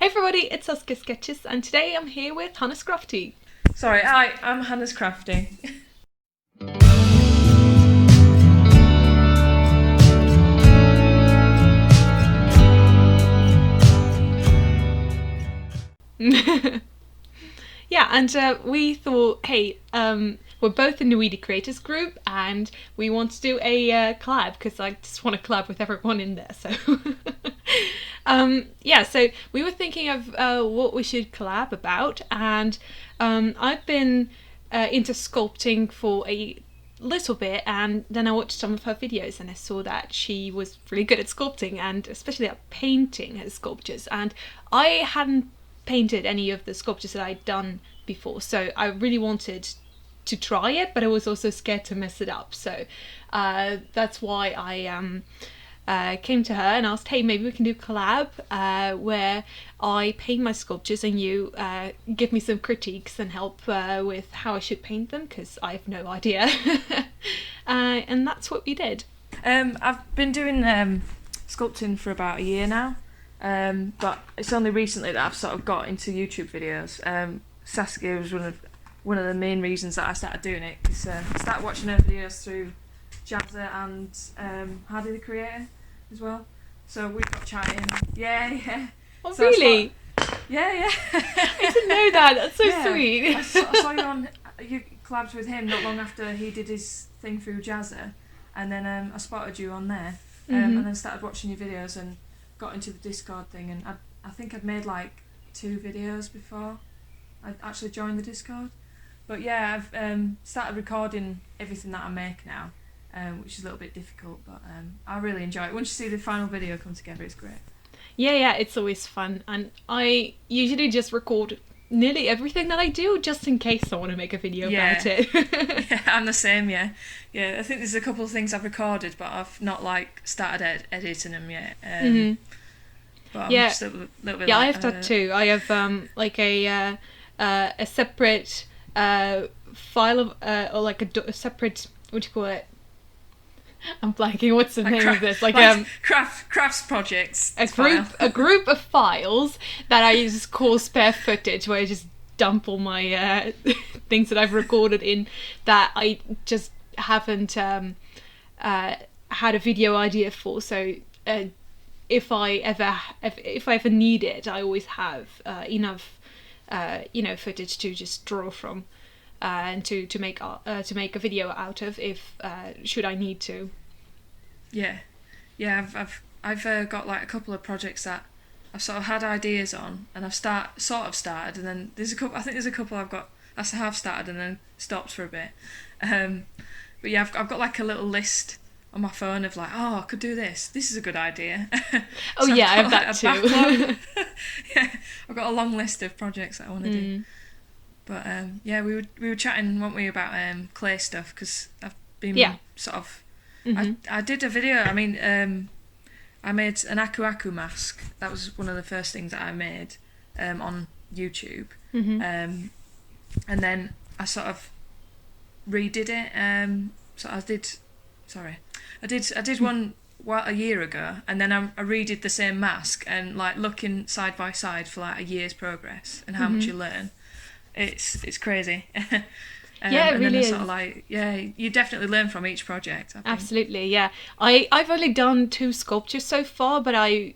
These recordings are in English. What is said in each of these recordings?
Hey everybody, it's SaskiaSketches, and today I'm here with CRAFTY. Sorry, I'm Hannah's Crafty. Yeah, and we thought, hey, we're both in the Weedy Creators group, and we want to do a collab because I just want to collab with everyone in there. So, yeah, so we were thinking of what we should collab about, and I've been into sculpting for a little bit, and then I watched some of her videos and I saw that she was really good at sculpting, and especially at painting her sculptures, and I hadn't painted any of the sculptures that I'd done before, so I really wanted to try it, but I was also scared to mess it up. So that's why I came to her and asked, hey, maybe we can do a collab where I paint my sculptures and you give me some critiques and help with how I should paint them, because I have no idea. And that's what we did. I've been doing sculpting for about a year now, but it's only recently that I've sort of got into YouTube videos. Saskia was one of the main reasons that I started doing it, because I started watching her videos through Jazza and Hardy the Creator as well. So we got chatting. Yeah. Oh, So really? Yeah. I didn't know that. That's so sweet. I saw you collabed with him not long after he did his thing through Jazza, and then I spotted you on there, and then started watching your videos and got into the Discord thing, and I think I'd made like 2 videos before I actually joined the Discord. But yeah, I've started recording everything that I make now, which is a little bit difficult, but I really enjoy it. Once you see the final video come together, it's great. Yeah, it's always fun, and I usually just record nearly everything that I do just in case I want to make a video about it. Yeah, I'm the same. Yeah. I think there's a couple of things I've recorded, but I've not like started editing them yet. But I'm just a little bit. Yeah, like, I have that too. I have like a separate file of or like a separate, what do you call it? I'm blanking. What's the name of this? Like crafts projects. A group of files that I just call spare footage, where I just dump all my things that I've recorded in that I just haven't had a video idea for. So if I ever need it, I always have enough footage to just draw from. And to make a video out of if should I need to. Yeah. I've got like a couple of projects that I've sort of had ideas on, and I've started, and then there's a couple. I think there's a couple I've got I have started and then stopped for a bit. But yeah, I've got like a little list on my phone of like, oh, I could do this. This is a good idea. Oh so yeah, I have that too. Yeah, I've got a long list of projects that I want to do. But yeah, we were chatting, weren't we, about clay stuff, because I've been sort of. I did a video. I mean, I made an aku mask. That was one of the first things that I made on YouTube, and then I sort of redid it. So I did one a year ago, and then I redid the same mask, and like looking side by side for like a year's progress and how much you learn. It's crazy. Yeah, it really is. Sort of like, you definitely learn from each project, I think. Absolutely, yeah. I've only done 2 sculptures so far, but I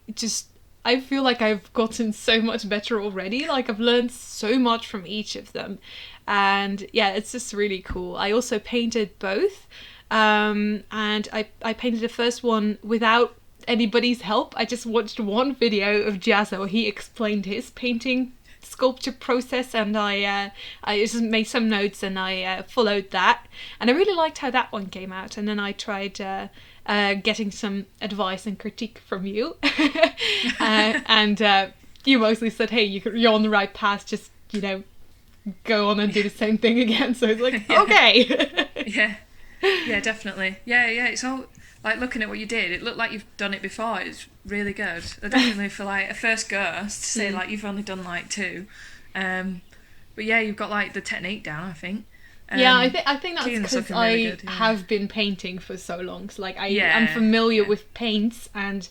feel like I've gotten so much better already. Like, I've learned so much from each of them, and yeah, it's just really cool. I also painted both, and I painted the first one without anybody's help. I just watched one video of Jazza where he explained his painting sculpture process, and I just made some notes and I followed that, and I really liked how that one came out. And then I tried getting some advice and critique from you, and you mostly said, hey, you're on the right path, just go on and do the same thing again. So it's like, okay. Yeah, definitely. Yeah, it's all like looking at what you did, it looked like you've done it before. It's really good. I definitely for like a first go to say like you've only done like 2, but yeah, you've got like the technique down, I think. Yeah, I think that's Keelan's because looking I really good, yeah. have been painting for so long. So like I'm Yeah, familiar yeah. with paints, and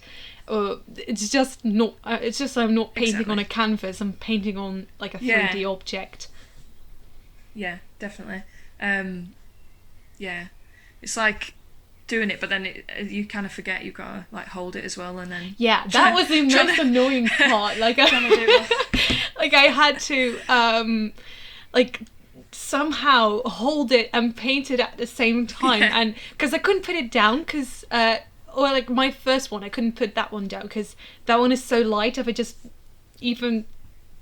it's just not. It's just I'm not painting on Exactly. a canvas. I'm painting on like a Yeah. 3D object. Yeah, definitely. Yeah, it's like doing it, but then you kind of forget you've got to like hold it as well, and then Yeah, that was the most annoying part. Like, trying to do it. like I had to like somehow hold it and paint it at the same time, Yeah. and because I couldn't put it down because or like my first one, I couldn't put that one down because that one is so light. If I just even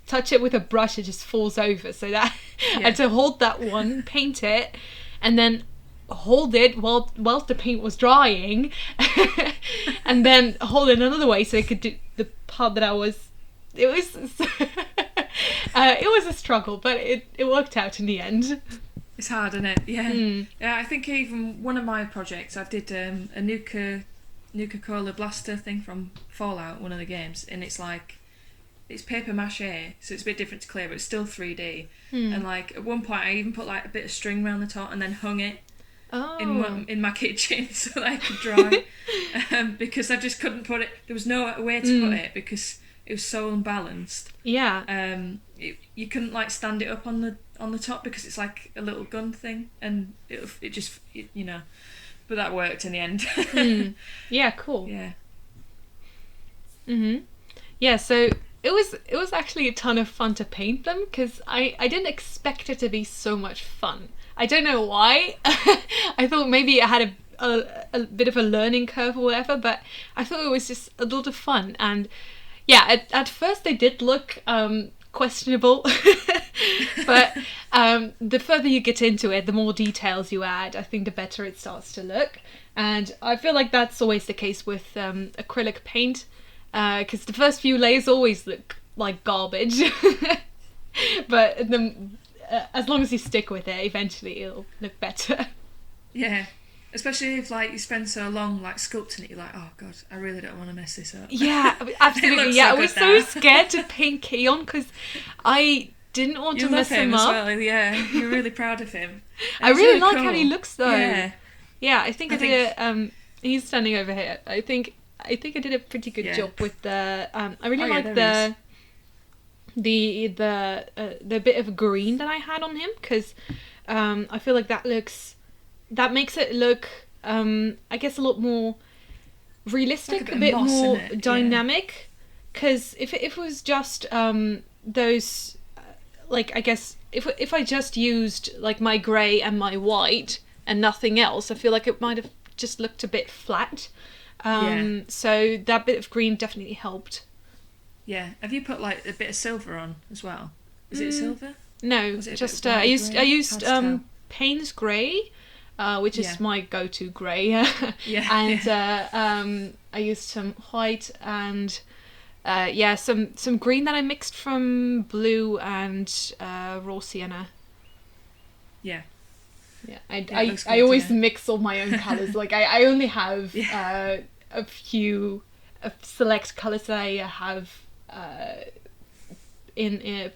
touch it with a brush, it just falls over. So that I had to hold that one, paint it, and then hold it whilst the paint was drying, and then hold it another way so I could do the part that I was. It was it was a struggle, but it worked out in the end. It's hard, isn't it? Yeah. Yeah, I think even one of my projects, I did a Nuka-Cola blaster thing from Fallout, one of the games, and it's like, it's paper mache, so it's a bit different to clay, but it's still 3D. And like at one point, I even put like a bit of string around the top and then hung it in my kitchen so that I could dry, because I just couldn't put it. There was no way to put it because it was so unbalanced. Yeah. You couldn't like stand it up on the top because it's like a little gun thing, and it just you know. But that worked in the end. Yeah, cool. Yeah. Yeah, so it was actually a ton of fun to paint them because I didn't expect it to be so much fun. I don't know why. I thought maybe it had a bit of a learning curve or whatever, but I thought it was just a lot of fun. And yeah, at first they did look questionable, but the further you get into it, the more details you add, I think the better it starts to look. And I feel like that's always the case with acrylic paint, because the first few layers always look like garbage. But as long as you stick with it, eventually it'll look better. Yeah. Especially if like you spend so long like sculpting it, you're like, oh god, I really don't want to mess this up. Yeah, absolutely. Yeah, I was so scared to paint Keon because I didn't want to mess him up. As well. Yeah, you're really proud of him. I really like how he looks though. Yeah, I think I did. He's standing over here. I think I did a pretty good job with the. I really like the bit of green that I had on him because I feel like that makes it look I guess a lot more realistic, like a bit more dynamic. Because if it was just those like I guess if I just used like my grey and my white and nothing else, I feel like it might have just looked a bit flat. So that bit of green definitely helped. Yeah. Have you put like a bit of silver on as well? Is it silver? No, just I used Payne's grey, which is my go-to grey. And I used some white and some green that I mixed from blue and raw sienna. Yeah. Yeah, I always mix all my own colours. Like I only have a few select colours that I have in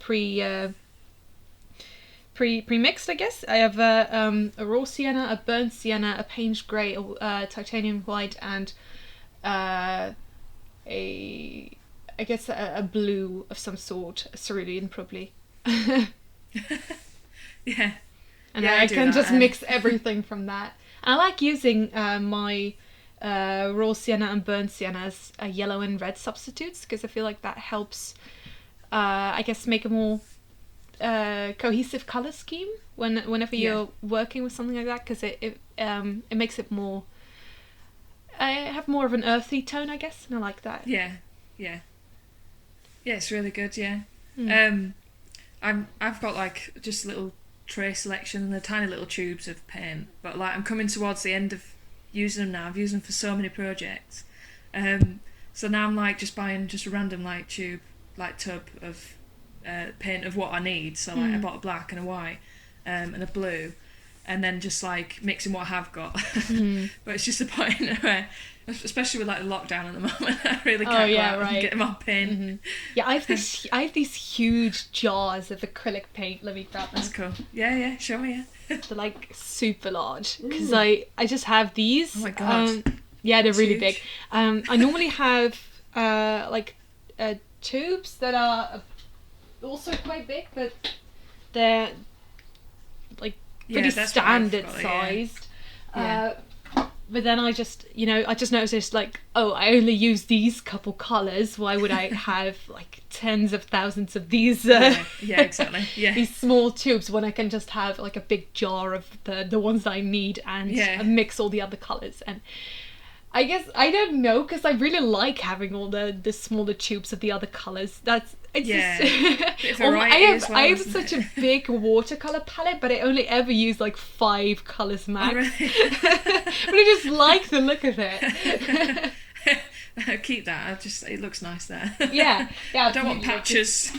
pre-mixed, I guess. I have a raw sienna, a burnt sienna, a Payne's grey, a titanium white, and I guess a blue of some sort, a cerulean probably. Yeah. And I can just mix everything from that. And I like using my raw sienna and burnt sienna as yellow and red substitutes because I feel like that helps, I guess, make a more cohesive color scheme whenever you're working with something like that, because it makes it more. I have more of an earthy tone, I guess, and I like that. Yeah, it's really good. Yeah, I've got like just a little tray selection and the tiny little tubes of paint, but like I'm coming towards the end of using them now. I've used them for so many projects, so now I'm like just buying just a random like tube, like tub of paint of what I need. So like I bought a black and a white and a blue, and then just like mixing what I have got. But it's just a point where especially with like the lockdown at the moment. I really can't Oh, go yeah, out right. and get my paint. Yeah, I have these huge jars of acrylic paint. Let me grab them. That's cool. Yeah, show me. They're like super large because I just have these. Oh my god. Yeah, they're That's really huge. big. I normally have like tubes that are also quite big, but they're like pretty that's what I've standard got, sized. Yeah. But then I just noticed like, oh, I only use these couple colours. Why would I have like tens of thousands of these? Yeah, exactly. Yeah. These small tubes when I can just have like a big jar of the ones that I need and mix all the other colours. And I guess I don't know because I really like having all the smaller tubes of the other colours. It's just, I have such a big watercolour palette, but I only ever use like 5 colours max. Oh, really? But I just like the look of it. Keep that. It looks nice there. Yeah. I don't want patches.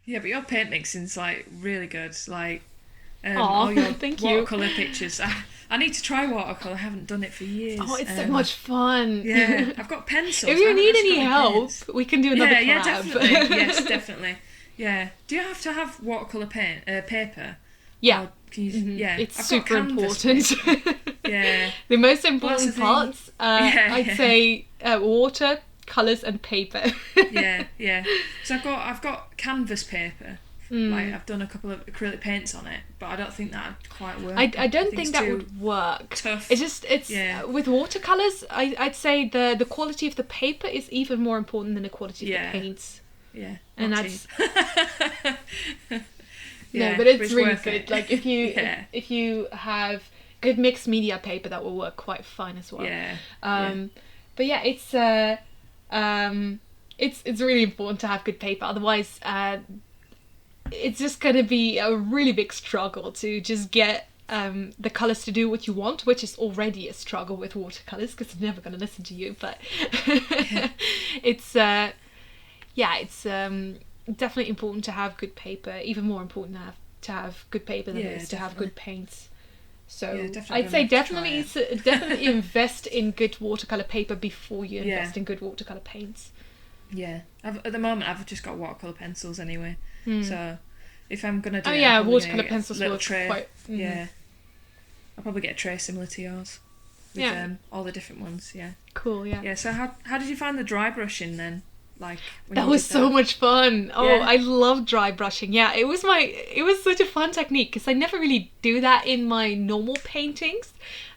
Yeah, but your paint mixing's like really good. Like all your thank you. watercolour pictures. I need to try watercolour. I haven't done it for years. Oh, it's so much fun. Yeah, I've got pencils. If you need any help, we can do another collab. Yeah, definitely. Yes, definitely. Yeah. Do you have to have watercolour paper? Yeah. Can you, yeah. It's I've super got canvas important. paper. Yeah. The most important thing. parts, I'd say water, colours and paper. Yeah. So I've got canvas paper. Like I've done a couple of acrylic paints on it, but I don't think that'd quite work. I don't think that would work. Tough. With watercolours, I'd say the quality of the paper is even more important than the quality of the paints. Yeah. And that's Yeah, no, but it's really worth good. it. Like if you have good mixed media paper, that will work quite fine as well. Yeah. But yeah, it's really important to have good paper. Otherwise, it's just going to be a really big struggle to just get the colours to do what you want, which is already a struggle with watercolours because they're never going to listen to you. But it's definitely important to have good paper. Even more important to have good paper than it is to have good paints. So I'd say definitely invest in good watercolour paper before you invest in good watercolour paints. Yeah, at the moment I've just got watercolour pencils anyway. So if I'm gonna do watercolour pencils will quite. Yeah, I'll probably get a tray similar to yours with all the different ones. Yeah, cool. Yeah. So how did you find the dry brushing then? Like that was so much fun. Oh, I love dry brushing. Yeah, it was such a fun technique because I never really do that in my normal paintings.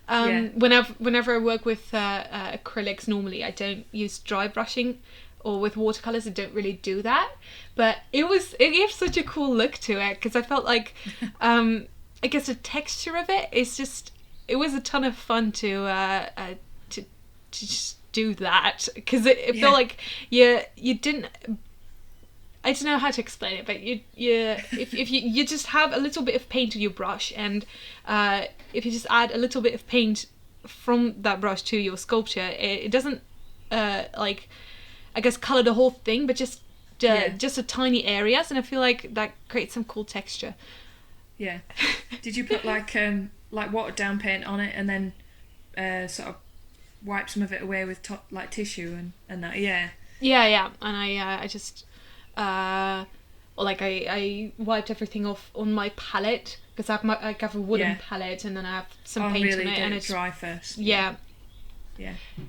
Whenever I work with acrylics, normally I don't use dry brushing. Or with watercolours, I don't really do that. But it gave such a cool look to it because I felt like, I guess the texture of it is just, it was a ton of fun to just do that because it felt like you didn't. I don't know how to explain it, but if you just have a little bit of paint on your brush and if you just add a little bit of paint from that brush to your sculpture, it doesn't I guess colour the whole thing, but just a tiny areas, and I feel like that creates some cool texture. Yeah. Did you put like watered down paint on it and then sort of wipe some of it away with like tissue and that? Yeah. Yeah. And I just I wiped everything off on my palette because I have a wooden palette and then I have some paint really on it and it's dry first. Yeah.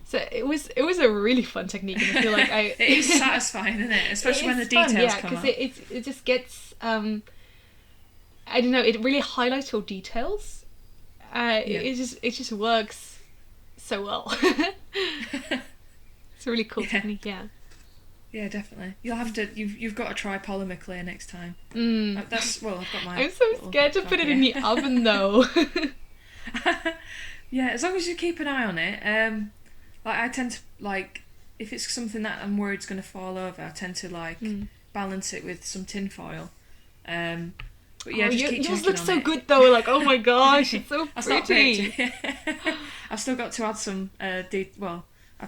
So it was a really fun technique, and I feel like it is satisfying, isn't it? Especially when the details come up. Yeah, because it just gets I don't know, it really highlights your details. It just works so well. It's a really cool technique. Yeah, definitely. You'll have to. You've got to try polymer clay next time. I've got mine. I'm so scared to put it in the oven though. Yeah, as long as you keep an eye on it. Like I tend to if it's something that I'm worried is going to fall over, I tend to balance it with some tin foil. But yeah, just keep yours checking looks on so it. good though. Like, oh my gosh, it's so pretty. I've still got to add some. I've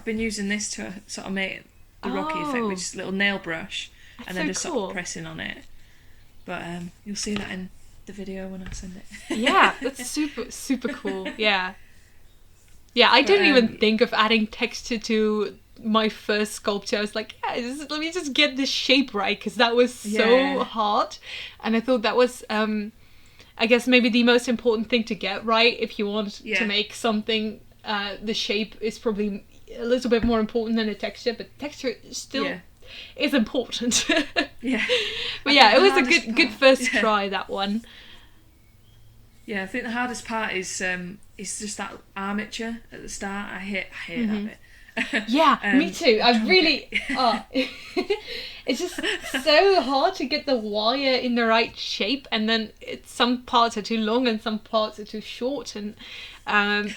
been using this to sort of make the rocky effect, which is a little nail brush, and then just sort of pressing on it. But you'll see that in the video when I send it. Yeah, that's super cool. Yeah, Yeah, I didn't even think of adding texture to my first sculpture. I was like, yeah, let me just get this shape right, because that was so hard. And I thought that was, I guess, maybe the most important thing to get right if you want to make something. The shape is probably a little bit more important than the texture, but texture still is important. Yeah. But yeah, it was a good first try, that one. Yeah, I think the hardest part is just that armature at the start. I hate that bit. Yeah, me too. I really... it's just so hard to get the wire in the right shape, and then some parts are too long and some parts are too short, and and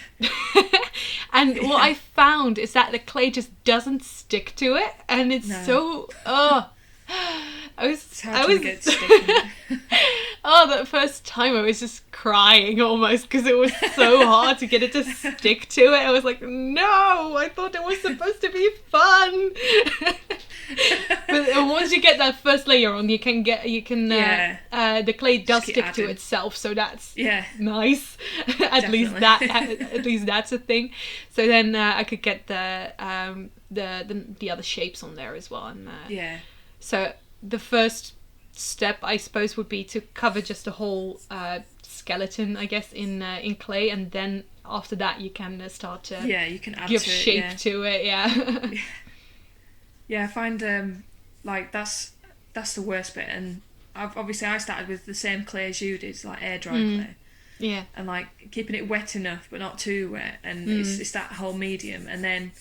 what I found is that the clay just doesn't stick to it, and it's so... I was get sticking. Oh, that first time I was just crying almost, because it was so hard to get it to stick to it. I was like, no, I thought it was supposed to be fun. But once you get that first layer on, the clay does stick to itself, so that's nice. At least that's a thing. So then I could get the other shapes on there as well, and so the first step, I suppose, would be to cover just a whole skeleton, I guess, in clay, and then after that you can start to you can add give to shape it, to it. I find like that's the worst bit, and obviously I started with the same clay as you did, like air dry clay, and like keeping it wet enough but not too wet, and it's that whole medium. And then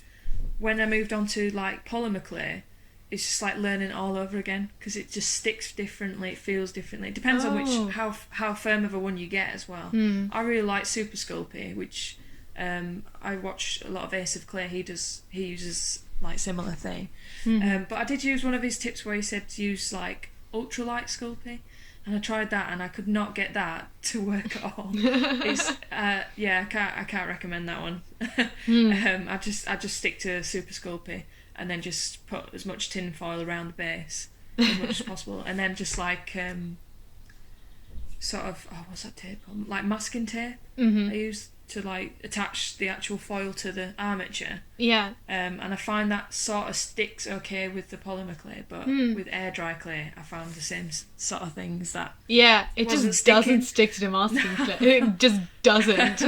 when I moved on to like polymer clay, it's just like learning all over again, because it just sticks differently, it feels differently. It depends on how firm of a one you get as well. I really like Super Sculpey, which I watch a lot of Ace of Clay. He uses like similar thing. But I did use one of his tips where he said to use like ultralight Sculpey, and I tried that and I could not get that to work at all. It's I can't recommend that one. I just stick to Super Sculpey, and then just put as much tin foil around the base as much as possible, and then just like sort of what's that tape called? Like masking tape. I use to like attach the actual foil to the armature. And I find that sort of sticks okay with the polymer clay, but with air dry clay I found the same sort of things that it just doesn't stick to the masking clay. It just doesn't.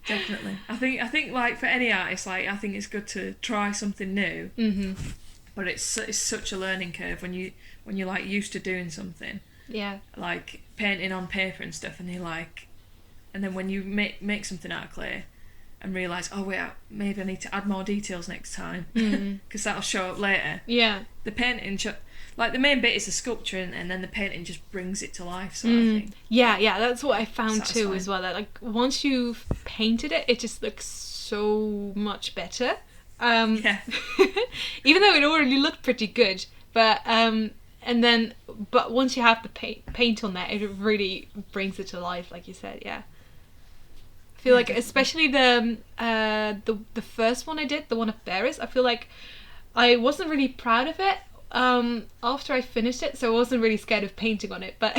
Definitely. I think like for any artist, like I think it's good to try something new. But it's such a learning curve when you're like used to doing something. Like painting on paper and stuff, and and then when you make something out of clay and realise, oh wait, maybe I need to add more details next time, because that'll show up later. The painting, like the main bit is the sculpture, and then the painting just brings it to life, sort of thing. That's what I found too as well. That like once you've painted it, it just looks so much better. Even though it already looked pretty good, but once you have the paint on there, it really brings it to life, like you said. I feel like especially the first one I did, the one of bearers, I feel like I wasn't really proud of it after I finished it, so I wasn't really scared of painting on it. But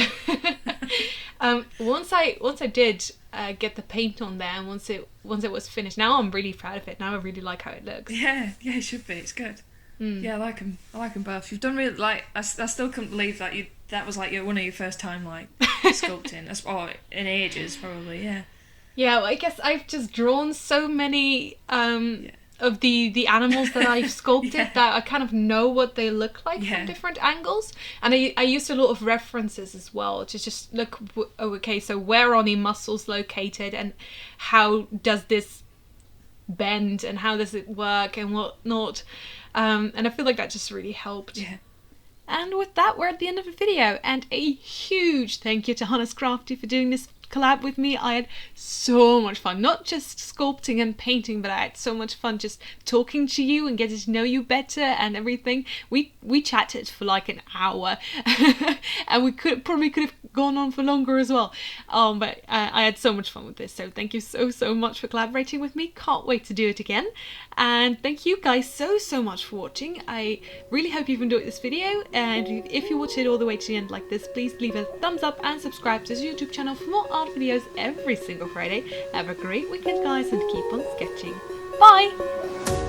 once I did get the paint on there, and once it was finished, now I'm really proud of it. Now I really like how it looks. It should be. It's good. I like them. I like them both. You've done really like. I still couldn't believe that was like one of your first time like sculpting. Or in ages probably. Well, I guess I've just drawn so many of the animals that I've sculpted that I kind of know what they look like from different angles. And I used a lot of references as well to just look, so where are the muscles located, and how does this bend, and how does it work, and what not. And I feel like that just really helped. And with that, we're at the end of the video, and a huge thank you to CRAFTY for doing this collab with me. I had so much fun, not just sculpting and painting, but I had so much fun just talking to you and getting to know you better and everything. We chatted for like an hour and we could have gone on for longer as well, but I had so much fun with this, so thank you so much for collaborating with me. Can't wait to do it again, and thank you guys so much for watching. I really hope you've enjoyed this video. And if you watch it all the way to the end like this, please leave a thumbs up and subscribe to his YouTube channel for more art videos every single Friday. Have a great weekend, guys, and keep on sketching. Bye!